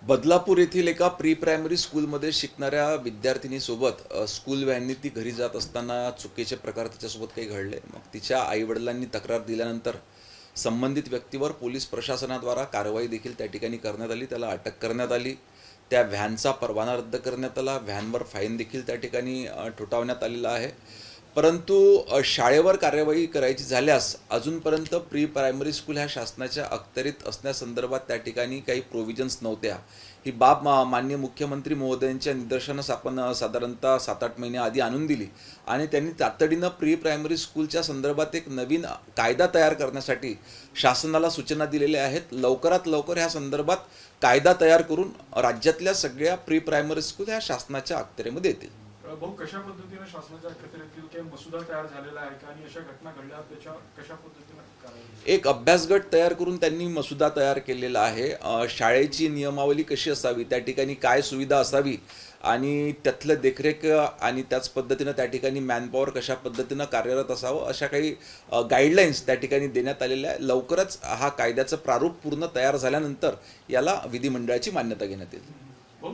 बदलापूर येथील एका pre primary स्कूलमध्ये शिकणाऱ्या विद्यार्थिनीसोबत स्कूल व्हॅननी ती घरी जात असताना चुकीचे प्रकार तिच्यासोबत काही घडले. मग तिच्या आईवडिलांनी तक्रार दिल्यानंतर संबंधित व्यक्तीवर पोलीस प्रशासनाद्वारा कारवाई देखील त्या ठिकाणी करण्यात आली. त्याला अटक करण्यात आली. त्या व्हॅनचा परवाना रद्द करण्यात आला. व्हॅनवर फाईन देखील त्या ठिकाणी ठोठावण्यात आलेला आहे. परंतु शाळेवर कार्यवाही करायची झाल्यास अजूनपर्यंत प्री प्रायमरी स्कूल ह्या शासनाच्या अखत्यारीत असण्यासंदर्भात त्या ठिकाणी काही प्रोव्हिजन्स नव्हत्या. ही बाब माननीय मुख्यमंत्री महोदयांच्या निदर्शनास आपण साधारणतः 7-8 महिने आधी आणून दिली आणि त्यांनी तातडीनं प्री प्रायमरी स्कूलच्या संदर्भात एक नवीन कायदा तयार करण्यासाठी शासनाला सूचना दिलेल्या आहेत. लवकरात लवकर ह्या संदर्भात कायदा तयार करून राज्यातल्या सगळ्या प्री प्रायमरी स्कूल ह्या शासनाच्या अखत्यारीमध्ये येतील. भाऊ, कशा पद्धतीने शासनाच्या अखत्यारीतील काही मसुदा तयार झालेला आहे का आणि अशा घटना घडल्या त्याच्या कशा पद्धतीने करावी? एक अभ्यास गट तयार करून त्यांनी मसुदा तयार केलेला आहे. शाळेची नियमावली कशी असावी, त्या ठिकाणी काय सुविधा असावी आणि त्यातलं देखरेख आणि त्याच पद्धतीनं त्या ठिकाणी मॅनपॉवर कशा पद्धतीनं कार्यरत असावं अशा काही गाईडलाईन्स त्या ठिकाणी देण्यात आलेल्या आहे. लवकरच हा कायद्याचं प्रारूप पूर्ण तयार झाल्यानंतर याला विधिमंडळाची मान्यता घेण्यात येईल. भाऊ,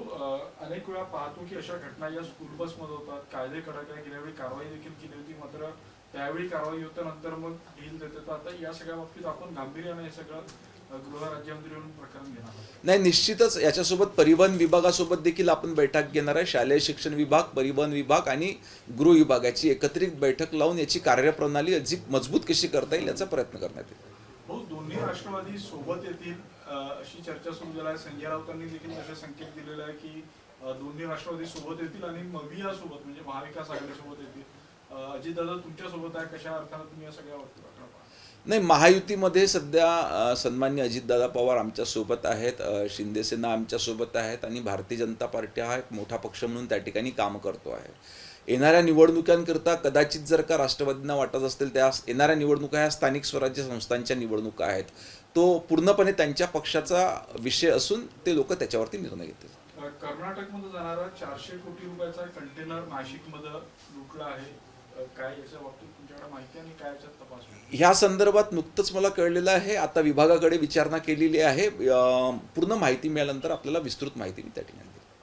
अनेक वेळा पाहतो की अशा घटना या स्कूल बसमध्ये होतात. कायदे कडक आहे, गेल्या वेळी कारवाई देखील केली होती, मात्र त्यावेळी कारवाई होत्यानंतर मग ढील देते. तर आता या सगळ्या बाबतीत आपण गांभीर्याने हे सगळं गृह राज्यमंत्री म्हणून प्रकरण घेणार आहोत. नाही, निश्चितच याच्यासोबत परिवहन विभागासोबत देखील आपण बैठक घेणार आहे. शालेय शिक्षण विभाग, परिवहन विभाग आणि गृह विभागाची एकत्रित बैठक लावून याची कार्यप्रणाली अधिक मजबूत कशी करता येईल याचा प्रयत्न करण्यात येईल. भाऊ, दोन्ही राष्ट्रवादी सोबत येतील अशी चर्चा सुरू झाली आहे. संजय राऊतांनी देखील असे संकेत दिलेले आहे की दोन्ही राष्ट्रवादी सोबत येतील आणि मविया सोबत म्हणजे महाविकास आघाडी सोबत येतील. अजितदादा तुमच्या सोबत आहे, कशा अर्थानं तुम्ही या सगळ्या नाही, महायुतीमध्ये सध्या सन्मान्य अजितदादा पवार आमच्यासोबत आहेत, शिंदेसेना आमच्यासोबत आहेत आणि भारतीय जनता पार्टी हा एक मोठा पक्ष म्हणून त्या ठिकाणी काम करतो आहे. येणाऱ्या निवडणुकांकरता कदाचित जर का राष्ट्रवादींना वाटत असतील, त्या येणाऱ्या निवडणुका ह्या स्थानिक स्वराज्य संस्थांच्या निवडणुका आहेत. तो पूर्णपणे त्यांच्या पक्षाचा विषय असून ते लोक त्याच्यावरती निर्णय घेतील. कर्नाटकमध्ये जाणारा 400 कोटी रुपयाचा कंटेनर नाशिकमध्ये लुटला आहे. काय याच्या बाबतीत तुमच्याकडे माहिती आणि काय याच्यात तपास होईल? ह्या संदर्भात नुकतंच मला कळलेलं आहे. आता विभागाकडे विचारणा केलेली आहे. पूर्ण माहिती मिळाल्यानंतर आपल्याला विस्तृत माहिती मी त्या ठिकाणी